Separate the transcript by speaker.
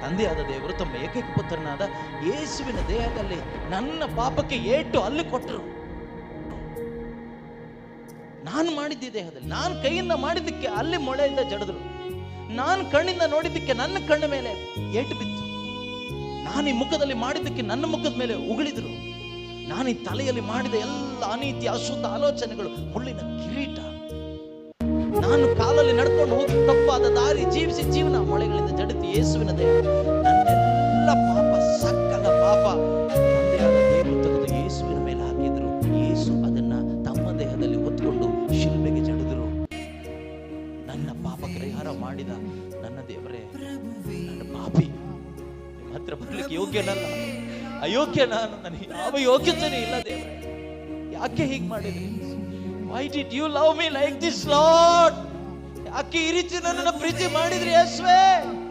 Speaker 1: ತಂದೆಯಾದ ದೇವರು ತಮ್ಮ ಏಕೈಕ ಪುತ್ರನಾದ ಯೇಸುವಿನ ದೇಹದಲ್ಲಿ ನನ್ನ ಪಾಪಕ್ಕೆ ಏಟು ಅಲ್ಲಿ ಕೊಟ್ಟರು. ನಾನು ಮಾಡಿದ್ದ ದೇಹದಲ್ಲಿ ನಾನು ಕೈಯಿಂದ ಮಾಡಿದ್ದಕ್ಕೆ ಅಲ್ಲಿ ಮೊಳೆಯಿಂದ ಜಡಿದ್ರು. ನಾನು ಕಣ್ಣಿಂದ ನೋಡಿದ್ದಕ್ಕೆ ನನ್ನ ಕಣ್ಣ ಮೇಲೆ ಏಟು ಬಿತ್ತು. ನಾನು ಈ ಮುಖದಲ್ಲಿ ಮಾಡಿದ್ದಕ್ಕೆ ನನ್ನ ಮುಖದ ಮೇಲೆ ಉಗುಳಿದ್ರು. ನಾನು ಈ ತಲೆಯಲ್ಲಿ ಮಾಡಿದ ಎಲ್ಲ ಅನೀತಿ ಅಶುದ್ಧ ಆಲೋಚನೆಗಳು ಮುಳ್ಳಿನ ಕಿರೀಟ. ನಾನು ಕಾಲಲ್ಲಿ ನಡ್ಕೊಂಡು ಹೋಗಿ ತಪ್ಪಾದ ದಾರಿ ಜೀವಿಸಿ ಜೀವನ ಮೊಳೆಗಳಿಂದ ಜಡಿತು ಯೇಸುವಿನ ದೇಹ. ನನ್ನೆಲ್ಲ ಪಾಪ, ಸಕಲ ಪಾಪ ತಂದೆಯಾದ ದೇವರು ತೆಗೆದು ಯೇಸುವಿನ ಮೇಲೆ ಹಾಕಿದ್ರು. ಯೇಸು ಅದನ್ನ ತಮ್ಮ ದೇಹದಲ್ಲಿ ಹೊತ್ಕೊಂಡು ಶಿಲ್ಬೆಗೆ ಜಡಿದ್ರು. ನನ್ನ ಪಾಪ ಪರಿಹಾರ ಮಾಡಿದ ನನ್ನ ದೇವರೇ, ನನ್ನ ಪಾಪಿ ನಿಮ್ಮ ಹತ್ರ ಬರ್ಲಿಕ್ಕೆ ಯೋಗ್ಯನಲ್ಲ, ಅಯೋಗ್ಯ ನಾನು, ನನಗೆ ಯಾವ ಯೋಗ್ಯತೆನೇ ಇಲ್ಲ ದೇವರೇ. ಯಾಕೆ ಹೀಗೆ ಮಾಡಿದ್ರಿ? Why did you love me like this, Lord? ಯಾಕೆ ಈ ರೀತಿ ನನ್ನನ್ನು ಪ್ರೀತಿ ಮಾಡಿದ್ರಿ ಯೇಸುವೇ?